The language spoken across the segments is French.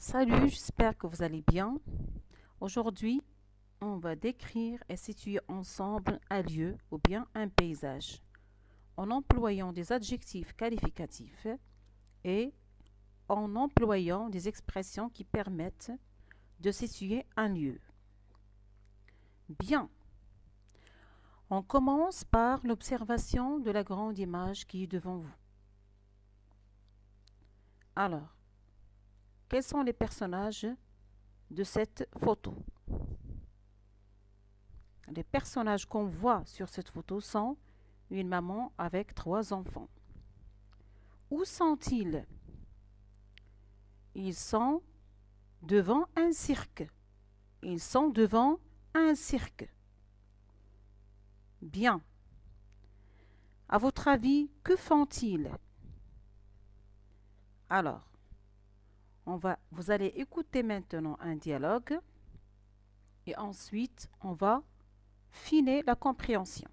Salut, j'espère que vous allez bien. Aujourd'hui, on va décrire et situer ensemble un lieu ou bien un paysage en employant des adjectifs qualificatifs et en employant des expressions qui permettent de situer un lieu. Bien, on commence par l'observation de la grande image qui est devant vous. Alors, quels sont les personnages de cette photo? Les personnages qu'on voit sur cette photo sont une maman avec 3 enfants. Où sont-ils? Ils sont devant un cirque. Ils sont devant un cirque. Bien. À votre avis, que font-ils? Alors, vous allez écouter maintenant un dialogue et ensuite on va affiner la compréhension.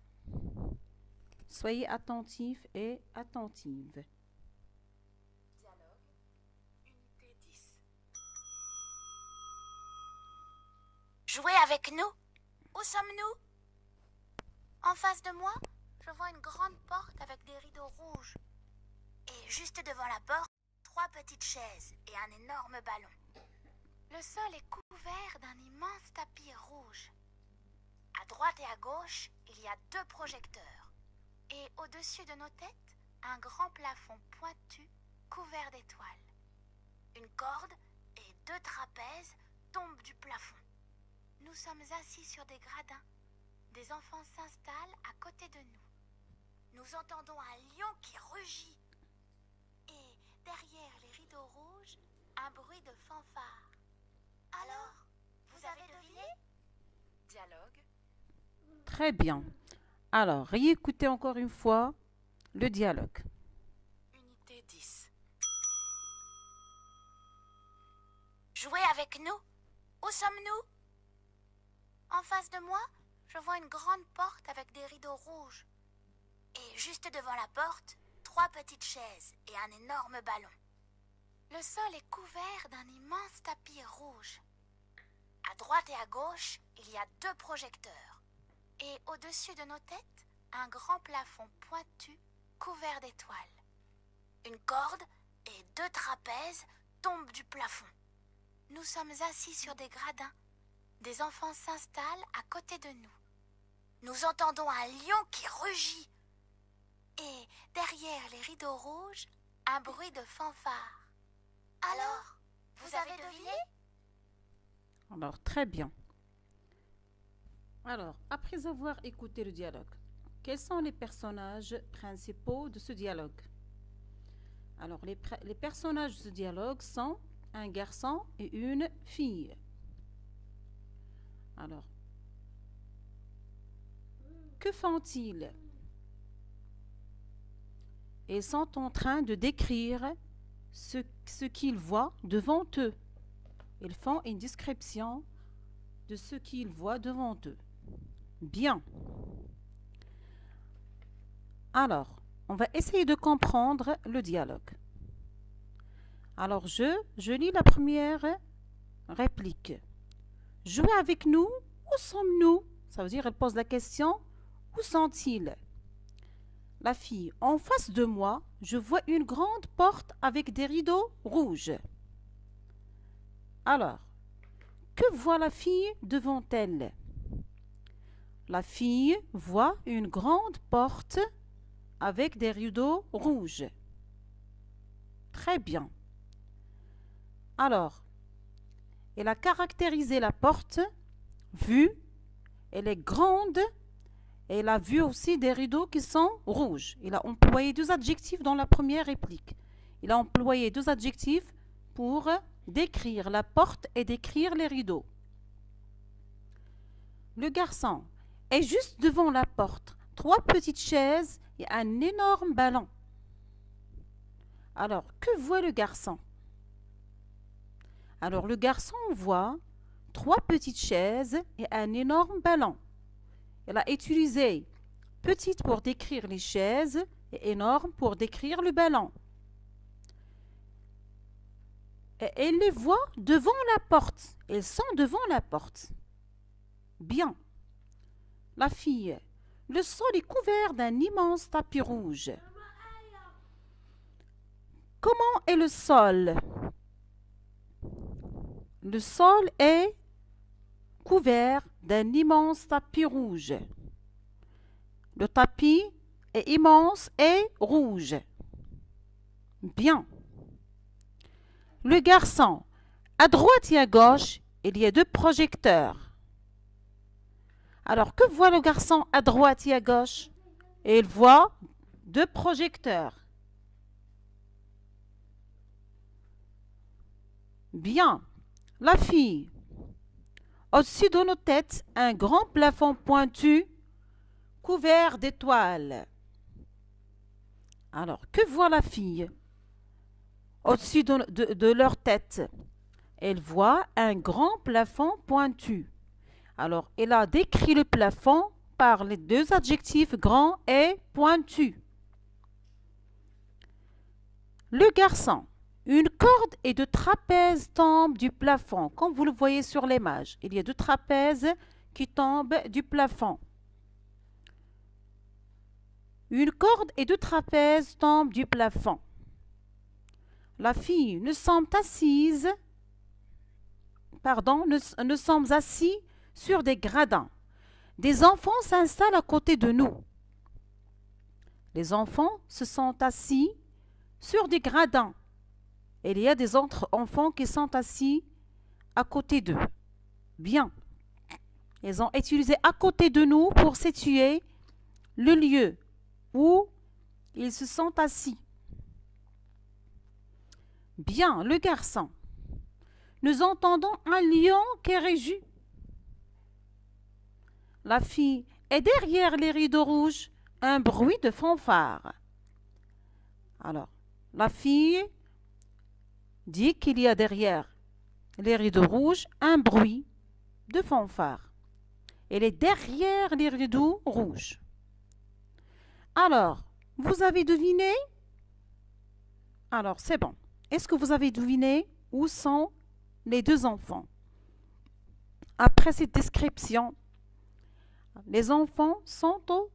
Soyez attentifs et attentives. Dialogue, unité 10. Jouez avec nous. Où sommes-nous? En face de moi, je vois une grande porte avec des rideaux rouges. Et juste devant la porte, 3 petites chaises et un énorme ballon. Le sol est couvert d'un immense tapis rouge. À droite et à gauche, il y a 2 projecteurs. Et au-dessus de nos têtes, un grand plafond pointu couvert d'étoiles. Une corde et 2 trapèzes tombent du plafond. Nous sommes assis sur des gradins. Des enfants s'installent à côté de nous. Nous entendons un lion qui rugit. Et derrière les rideaux rouges, un bruit de fanfare. Alors, vous avez deviné? Dialogue, Très bien. Alors, réécoutez encore une fois le dialogue. unité 10. Jouez avec nous. Où sommes-nous? En face de moi, je vois une grande porte avec des rideaux rouges. Et juste devant la porte, 3 petites chaises et un énorme ballon. Le sol est couvert d'un immense tapis rouge. À droite et à gauche, il y a 2 projecteurs. Et au-dessus de nos têtes, un grand plafond pointu couvert d'étoiles. Une corde et 2 trapèzes tombent du plafond. Nous sommes assis sur des gradins. Des enfants s'installent à côté de nous. Nous entendons un lion qui rugit. Et derrière les rideaux rouges, un bruit de fanfare. Alors, vous avez deviné? Alors, très bien. Alors, après avoir écouté le dialogue, quels sont les personnages principaux de ce dialogue? Alors, les personnages de ce dialogue sont un garçon et une fille. Alors, que font-ils? Ils sont en train de décrire ce qu'ils voient devant eux. Ils font une description de ce qu'ils voient devant eux. Bien. Alors, on va essayer de comprendre le dialogue. Alors, je lis la première réplique. Jouez avec nous, où sommes-nous? Ça veut dire, elle pose la question, où sont-ils? La fille, en face de moi, je vois une grande porte avec des rideaux rouges. Alors, que voit la fille devant elle? La fille voit une grande porte avec des rideaux rouges. Très bien. Alors, elle a caractérisé la porte, vue, elle est grande, et elle a vu aussi des rideaux qui sont rouges. Il a employé 2 adjectifs dans la première réplique. Il a employé 2 adjectifs pour décrire la porte et décrire les rideaux. Le garçon est juste devant la porte, 3 petites chaises et un énorme ballon. Alors, que voit le garçon? Alors, le garçon voit 3 petites chaises et un énorme ballon. Elle a utilisé petite pour décrire les chaises et énorme pour décrire le ballon. elle les voit devant la porte. Elles sont devant la porte. Bien. La fille. Le sol est couvert d'un immense tapis rouge. Comment est le sol? Le sol est couvert d'un immense tapis rouge. Le tapis est immense et rouge. Bien. Le garçon, à droite et à gauche, il y a 2 projecteurs. Alors, que voit le garçon à droite et à gauche? Il voit 2 projecteurs. Bien. La fille, au-dessus de nos têtes, un grand plafond pointu couvert d'étoiles. Alors, que voit la fille? Au-dessus de leur tête, elle voit un grand plafond pointu. Alors, elle a décrit le plafond par les 2 adjectifs grand et pointu. Le garçon, une corde et 2 trapèzes tombent du plafond. Comme vous le voyez sur l'image, il y a 2 trapèzes qui tombent du plafond. Une corde et 2 trapèzes tombent du plafond. La fille, nous sommes assises, nous sommes assis sur des gradins. Des enfants s'installent à côté de nous. Les enfants se sont assis sur des gradins. Il y a des autres enfants qui sont assis à côté d'eux. Bien. Ils ont utilisé à côté de nous pour situer le lieu où ils se sont assis. Bien, le garçon. Nous entendons un lion qui rugit. La fille est derrière les rideaux rouges, un bruit de fanfare. Alors, la fille dit qu'il y a derrière les rideaux rouges un bruit de fanfare. Elle est derrière les rideaux rouges. Alors, vous avez deviné? Alors, c'est bon. Est-ce que vous avez deviné où sont les 2 enfants? Après cette description, les enfants sont au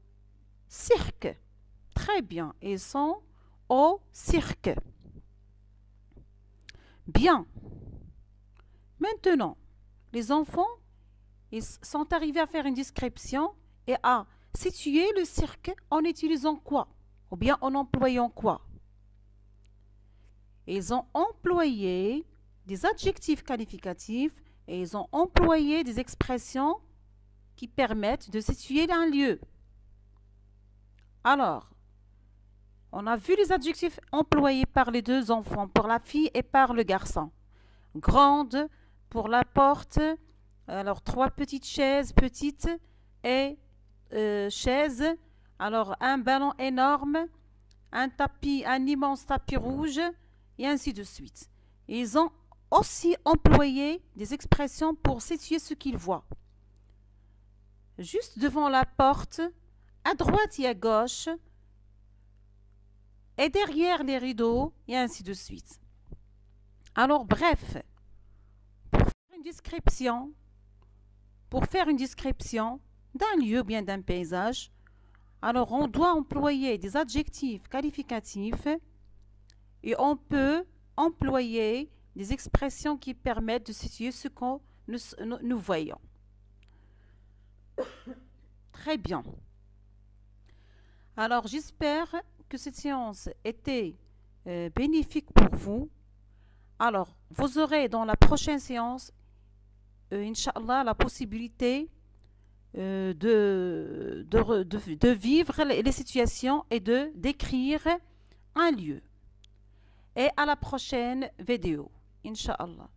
cirque. Très bien, ils sont au cirque. Bien. Maintenant, les enfants ils sont arrivés à faire une description et à situer le cirque en utilisant quoi? Ou bien en employant quoi? Ils ont employé des adjectifs qualificatifs et ils ont employé des expressions qui permettent de situer un lieu. Alors, on a vu les adjectifs employés par les 2 enfants, pour la fille et par le garçon. Grande pour la porte, alors 3 petites chaises petites et chaises. Alors un ballon énorme, un tapis, un immense tapis rouge et ainsi de suite. Ils ont aussi employé des expressions pour situer ce qu'ils voient. Juste devant la porte, à droite et à gauche, et derrière les rideaux, et ainsi de suite. Alors, bref, pour faire une description d'un lieu ou bien d'un paysage, alors on doit employer des adjectifs qualificatifs et on peut employer des expressions qui permettent de situer ce que nous voyons. Très bien. Alors, j'espère que cette séance était bénéfique pour vous. Alors, vous aurez dans la prochaine séance, Inch'Allah, la possibilité de vivre les situations et de décrire un lieu. Et à la prochaine vidéo, Inch'Allah.